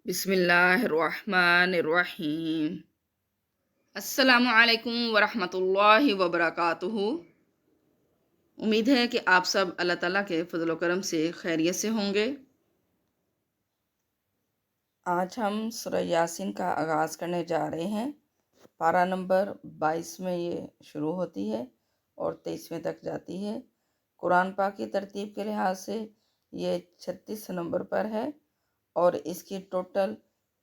بسم اللہ الرحمن الرحیم۔ السلام علیکم ورحمۃ اللہ وبرکاتہ۔ امید ہے کہ آپ سب اللہ تعالیٰ کے فضل و کرم سے خیریت سے ہوں گے۔ آج ہم سورہ یاسین کا آغاز کرنے جا رہے ہیں۔ پارہ نمبر 22 میں یہ شروع ہوتی ہے اور 23ویں تک جاتی ہے۔ قرآن پاک کی ترتیب کے لحاظ سے یہ 36 نمبر پر ہے اور اس کی ٹوٹل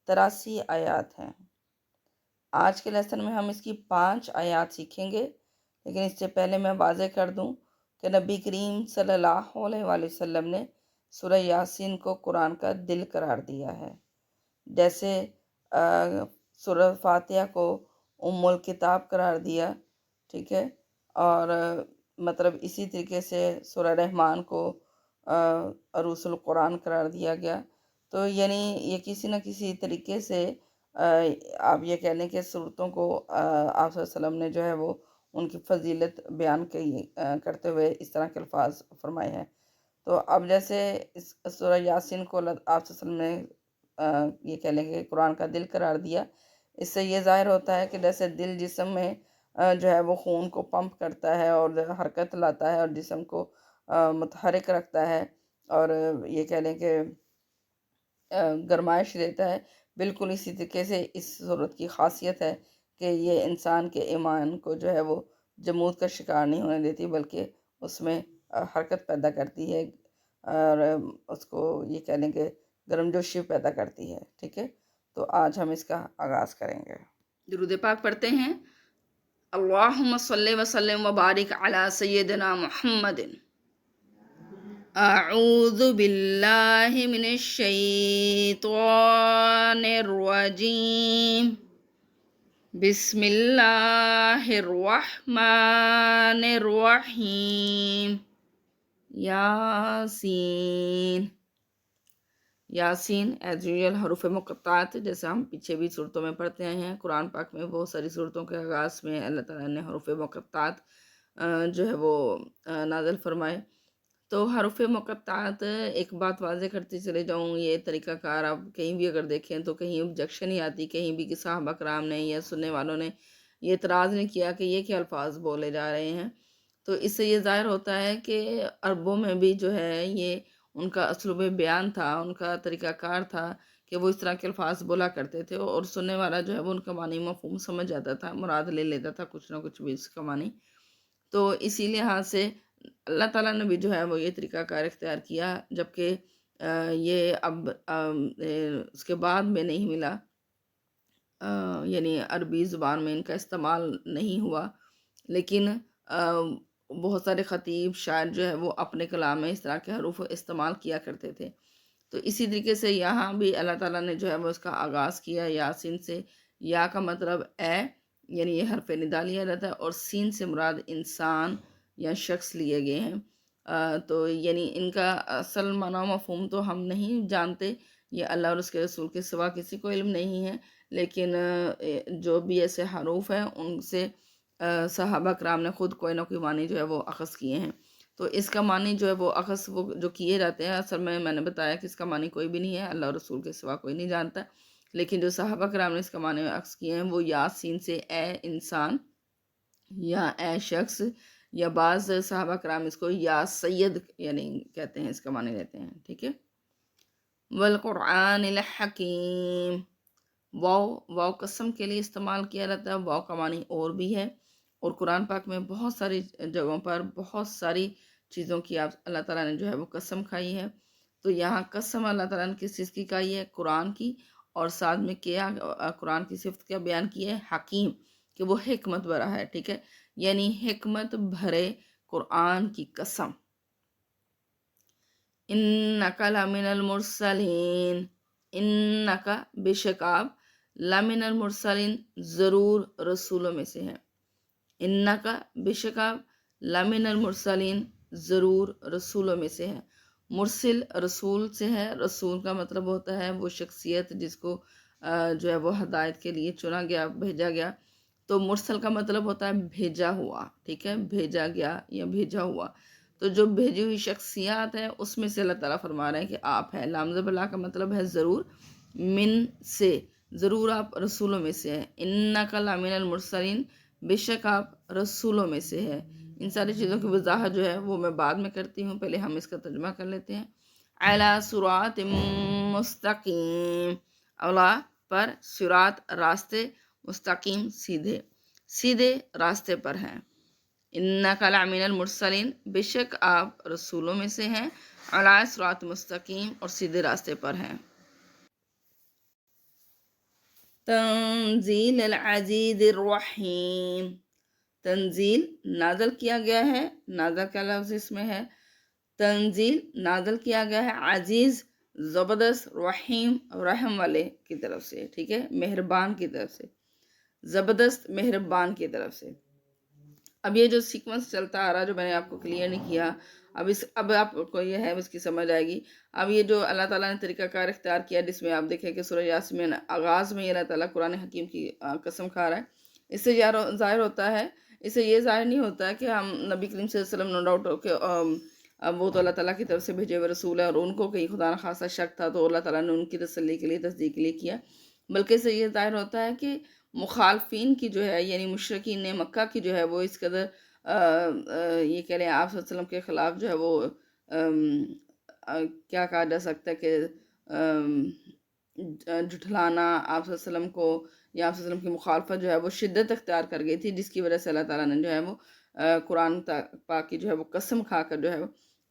83 آیات ہیں۔ آج کے لیسن میں ہم اس کی 5 آیات سیکھیں گے، لیکن اس سے پہلے میں واضح کر دوں کہ نبی کریم صلی اللہ علیہ وآلہ وسلم نے سورہ یاسین کو قرآن کا دل قرار دیا ہے، جیسے سورہ فاتحہ کو ام الکتاب قرار دیا، ٹھیک ہے، اور مطلب اسی طریقے سے سورہ رحمان کو عروس القرآن قرار دیا گیا۔ تو یعنی یہ کسی نہ کسی طریقے سے آپ یہ کہہ لیں کہ صورتوں کو آپ صلی اللہ علیہ وسلم نے جو ہے وہ ان کی فضیلت بیان کرتے ہوئے اس طرح کے الفاظ فرمائے ہیں۔ تو اب جیسے اس سورہ یاسین کو آپ صلی اللہ علیہ وسلم نے یہ کہہ لیں کہ قرآن کا دل قرار دیا، اس سے یہ ظاہر ہوتا ہے کہ جیسے دل جسم میں جو ہے وہ خون کو پمپ کرتا ہے اور حرکت لاتا ہے اور جسم کو متحرک رکھتا ہے، اور یہ کہہ لیں کہ گرمائش دیتا ہے، بالکل اسی طریقے سے اس صورت کی خاصیت ہے کہ یہ انسان کے ایمان کو جو ہے وہ جمود کا شکار نہیں ہونے دیتی، بلکہ اس میں حرکت پیدا کرتی ہے اور اس کو یہ کہہ لیں کہ گرم جوشی پیدا کرتی ہے، ٹھیک ہے۔ تو آج ہم اس کا آغاز کریں گے۔ درود پاک پڑھتے ہیں۔ اللہم صلی وسلم وبارک علی سیدنا محمد۔ اعوذ باللہ من الشیطان الرجیم، بسم اللہ الرحمن الرحیم۔ یاسین۔ یاسین ایز یوزول حروف مقطعات، جیسے ہم پیچھے بھی صورتوں میں پڑھتے آئے ہیں۔ قرآن پاک میں بہت ساری صورتوں کے آغاز میں اللہ تعالیٰ نے حروف مقطعات جو ہے وہ نازل فرمائے۔ تو حروف مقطعات، ایک بات واضح کرتی چلے جاؤں، یہ طریقہ کار آپ کہیں بھی اگر دیکھیں تو کہیں objection نہیں آتی، کہیں بھی کہ صحابہ کرام نے یا سننے والوں نے یہ اعتراض نہیں کیا کہ یہ کیا الفاظ بولے جا رہے ہیں۔ تو اس سے یہ ظاہر ہوتا ہے کہ عربوں میں بھی جو ہے یہ ان کا اسلوب بیان تھا، ان کا طریقہ کار تھا کہ وہ اس طرح کے الفاظ بولا کرتے تھے، اور سننے والا جو ہے وہ ان کا معنی مفہوم سمجھ جاتا تھا، مراد لے لیتا تھا کچھ نہ کچھ بھی اس کا معنی۔ تو اسی لحاظ سے اللہ تعالیٰ نے بھی جو ہے وہ یہ طریقہ کار اختیار کیا، جبکہ یہ اب اس کے بعد میں نہیں ملا، یعنی عربی زبان میں ان کا استعمال نہیں ہوا، لیکن بہت سارے خطیب شاعر جو ہے وہ اپنے کلام میں اس طرح کے حروف استعمال کیا کرتے تھے۔ تو اسی طریقے سے یہاں بھی اللہ تعالیٰ نے جو ہے وہ اس کا آغاز کیا یاسین سے۔ یا کا مطلب اے، یعنی یہ حرف ندا لیا جاتا ہے، اور سین سے مراد انسان یا شخص لیے گئے ہیں۔ تو یعنی ان کا اصل معنی و مفہوم تو ہم نہیں جانتے، یہ اللہ اور اس کے رسول کے سوا کسی کو علم نہیں ہے، لیکن جو بھی ایسے حروف ہیں ان سے صحابہ کرام نے خود کوئی نہ کوئی معنی جو ہے وہ اخذ کیے ہیں۔ تو اس کا معنی جو ہے وہ اخذ وہ جو کیے جاتے ہیں، اصل میں نے بتایا کہ اس کا معنی کوئی بھی نہیں ہے، اللہ اور رسول کے سوا کوئی نہیں جانتا، لیکن جو صحابہ کرام نے اس کا معنی اخذ کیے ہیں وہ یاسین سے اے انسان یا اے شخص، یا بعض صحابہ کرام اس کو یا سید یعنی کہتے ہیں، اس کا معنی لیتے ہیں، ٹھیک ہے۔ والقرآن الحکیم، واو قسم کے لیے استعمال کیا جاتا ہے، واو کا معنی اور بھی ہے، اور قرآن پاک میں بہت ساری جگہوں پر بہت ساری چیزوں کی اللہ تعالیٰ نے جو ہے وہ قسم کھائی ہے۔ تو یہاں قسم اللہ تعالیٰ نے کس چیز کی کھائی ہے؟ قرآن کی، اور ساتھ میں کیا قرآن کی صفت کیا بیان کی ہے؟ حکیم، کہ وہ حکمت بھرا ہے، ٹھیک ہے، یعنی حکمت بھرے قرآن کی قسم۔ انک لمن المرسلین، انک بے شک آپ، لمن المرسلین ضرور رسولوں میں سے ہیں، انک بے شک آپ، لمن المرسلین ضرور رسولوں میں سے ہیں۔ مرسل رسول سے ہے، رسول کا مطلب ہوتا ہے وہ شخصیت جس کو جو ہے وہ ہدایت کے لیے چنا گیا، بھیجا گیا۔ تو مرسل کا مطلب ہوتا ہے بھیجا ہوا، ٹھیک ہے، بھیجا گیا یا بھیجا ہوا۔ تو جو بھیجی ہوئی شخصیات ہیں اس میں سے اللہ تعالیٰ فرما رہے ہیں کہ آپ ہیں۔ لام زبر لا کا مطلب ہے ضرور، من سے، ضرور آپ رسولوں میں سے ہیں، انک لمن المرسلین، بے شک آپ رسولوں میں سے ہے۔ ان ساری چیزوں کی وضاحت جو ہے وہ میں بعد میں کرتی ہوں، پہلے ہم اس کا ترجمہ کر لیتے ہیں۔ علی صراط مستقیم، اولا پر، صراط راستے، مستقیم سیدھے، سیدھے راستے پر ہیں۔ انک لمن المرسلین، بے شک آپ رسولوں میں سے ہیں، علی صراط مستقیم، اور سیدھے راستے پر ہیں۔ تنزیل العزیز الرحیم، تنزیل نازل کیا گیا ہے، نازل کا لفظ اس میں ہے، تنزیل نازل کیا گیا ہے عزیز، زبردست، رحیم رحم والے کی طرف سے، ٹھیک ہے، مہربان کی طرف سے، زبردست مہربان کی طرف سے۔ اب یہ جو سیکوینس چلتا آ رہا جو میں نے آپ کو کلیئر نہیں کیا، اب آپ کو یہ ہے اس کی سمجھ آئے گی۔ اب یہ جو اللہ تعالیٰ نے طریقہ کار اختیار کیا جس میں آپ دیکھیں کہ سورہ یاسین میں آغاز میں اللہ تعالیٰ قرآن حکیم کی قسم کھا رہا ہے، اس سے ظاہر ہوتا ہے، اس سے یہ ظاہر نہیں ہوتا ہے کہ ہم نبی کریم صلی اللہ علیہ وسلم نو ڈاؤٹ ہو کہ وہ تو اللہ تعالیٰ کی طرف سے بھیجے ہوئے رسول ہے، اور ان کو کہیں خدا نخواستہ شک تھا تو اللہ تعالیٰ نے ان کی تسلی کے لیے، تصدیق کے لیے کیا، بلکہ اس سے یہ ظاہر ہوتا ہے کہ مخالفین کی جو ہے، یعنی مشرکین مکہ کی جو ہے، وہ اس قدر یہ کہہ لیں آپ صلی اللہ علیہ وسلم کے خلاف جو ہے وہ کیا کہا جا سکتا ہے کہ جھٹلانا آپ صلی اللہ علیہ وسلم کو، یا آپ صلی اللہ علیہ وسلم کی مخالفت جو ہے وہ شدت اختیار کر گئی تھی، جس کی وجہ سے اللہ تعالیٰ نے جو ہے وہ قرآن پاک کی جو ہے وہ قسم کھا کر جو ہے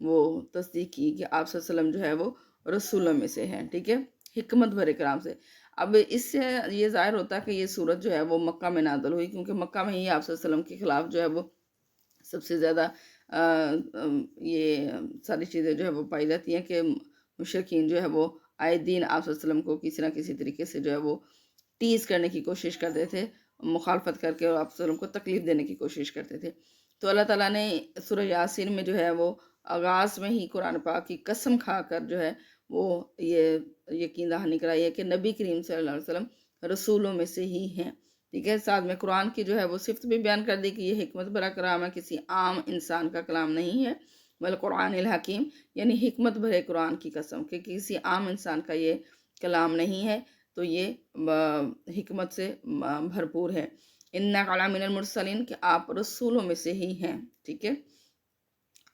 وہ تصدیق کی کہ آپ صلی اللہ علیہ وسلم جو ہے وہ رسولوں میں سے ہیں، ٹھیک ہے، حکمت بھرے کلام سے۔ اب اس سے یہ ظاہر ہوتا ہے کہ یہ صورت جو ہے وہ مکہ میں نازل ہوئی، کیونکہ مکہ میں ہی آپ صلی اللہ علیہ وسلم کے خلاف جو ہے وہ سب سے زیادہ یہ ساری چیزیں جو ہے وہ پائی جاتی ہیں کہ مشرکین جو ہے وہ آئے دین آپ صلی اللہ علیہ وسلم کو کسی نہ کسی طریقے سے جو ہے وہ ٹیز کرنے کی کوشش کرتے تھے، مخالفت کر کے، اور آپ صلی اللہ علیہ وسلم کو تکلیف دینے کی کوشش کرتے تھے۔ تو اللہ تعالیٰ نے سورہ یاسین میں جو ہے وہ آغاز میں ہی قرآن پاک کی قسم کھا کر جو ہے وہ یہ یقین دہانی کرائی ہے کہ نبی کریم صلی اللہ علیہ وسلم رسولوں میں سے ہی ہیں، ٹھیک ہے۔ ساتھ میں قرآن کی جو ہے وہ صفت بھی بیان کر دی کہ یہ حکمت بھرا کلام ہے، کسی عام انسان کا کلام نہیں ہے، بلکہ قرآن الحکیم، یعنی حکمت بھرے قرآن کی قسم کہ کسی عام انسان کا یہ کلام نہیں ہے، تو یہ حکمت سے بھرپور ہے۔ انک لمن المرسلین، کہ آپ رسولوں میں سے ہی ہیں، ٹھیک ہے،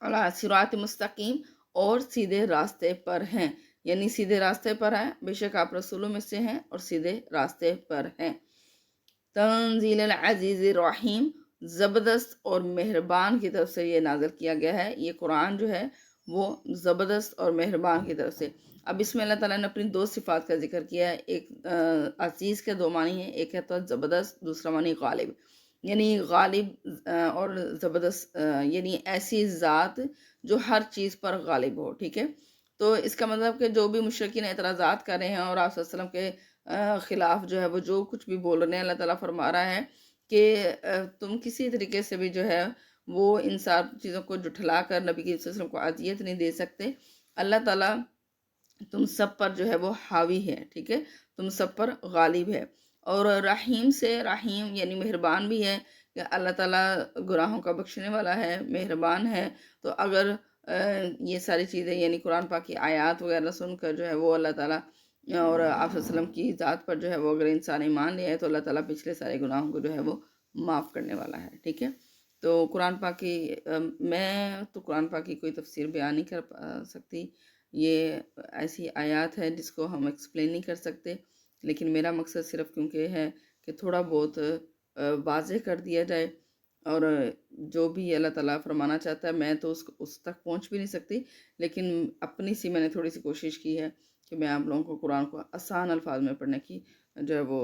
علی صراط مستقیم، اور سیدھے راستے پر ہیں، یعنی سیدھے راستے پر ہیں، بے شک آپ رسولوں میں سے ہیں اور سیدھے راستے پر ہیں۔ تنزیل العزیز الرحیم، زبردست اور مہربان کی طرف سے یہ نازل کیا گیا ہے، یہ قرآن جو ہے وہ زبردست اور مہربان کی طرف سے۔ اب اس میں اللہ تعالیٰ نے اپنی دو صفات کا ذکر کیا ہے، ایک عزیز کے دو معنی ہیں، ایک ہے تو زبردست، دوسرا معنی غالب، یعنی غالب اور زبردست، یعنی ایسی ذات جو ہر چیز پر غالب ہو، ٹھیک ہے۔ تو اس کا مطلب کہ جو بھی مشرکین اعتراضات کر رہے ہیں اور آپ صلی اللہ علیہ وسلم کے خلاف جو ہے وہ جو کچھ بھی بول رہے ہیں، اللہ تعالیٰ فرما رہا ہے کہ تم کسی طریقے سے بھی جو ہے وہ ان سب چیزوں کو جھٹلا کر نبی صلی اللہ علیہ وسلم کو اذیت نہیں دے سکتے۔ اللہ تعالیٰ تم سب پر جو ہے وہ حاوی ہے، ٹھیک ہے، تم سب پر غالب ہے۔ اور رحیم سے، رحیم یعنی مہربان بھی ہے، کہ اللہ تعالیٰ گناہوں کا بخشنے والا ہے، مہربان ہے۔ تو اگر یہ ساری چیزیں یعنی قرآن پاک کی آیات وغیرہ سن کر جو ہے وہ اللہ تعالیٰ اور آپ صلی اللہ علیہ وسلم کی ذات پر جو ہے وہ اگر انسان ایمان لے ہے تو اللہ تعالیٰ پچھلے سارے گناہوں کو جو ہے وہ معاف کرنے والا ہے، ٹھیک ہے۔ تو قرآن پاک کی میں تو قرآن پاک کی کوئی تفسیر بیان نہیں کر سکتی، یہ ایسی آیات ہے جس کو ہم ایکسپلین نہیں کر سکتے، لیکن میرا مقصد صرف کیونکہ ہے کہ تھوڑا بہت واضح کر دیا جائے، اور جو بھی اللہ تعالیٰ فرمانا چاہتا ہے میں تو اس تک پہنچ بھی نہیں سکتی، لیکن اپنی سی میں نے تھوڑی سی کوشش کی ہے کہ میں آپ لوگوں کو قرآن کو آسان الفاظ میں پڑھنے کی جو ہے وہ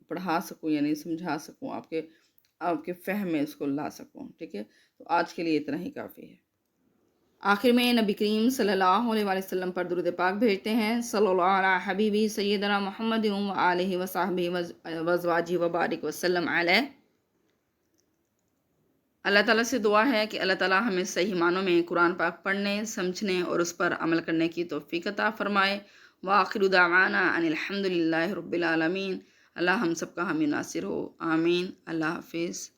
پڑھا سکوں، یعنی سمجھا سکوں، آپ کے فہم میں اس کو لا سکوں، ٹھیک ہے۔ تو آج کے لیے اتنا ہی کافی ہے۔ آخر میں نبی کریم صلی اللہ علیہ وسلم پر درود پاک بھیجتے ہیں۔ صلی اللہ علی حبیبی سیدنا محمد و آلہ و صحبہ و ازواجہ و بارک وسلم علیہ۔ اللہ تعالیٰ سے دعا ہے کہ اللہ تعالیٰ ہمیں صحیح معنوں میں قرآن پاک پڑھنے، سمجھنے اور اس پر عمل کرنے کی توفیق عطا فرمائے۔ وآخر دعوانا ان الحمد للہ رب العالمین۔ اللہ ہم سب کا حامی ناصر ہو، آمین۔ اللہ حافظ۔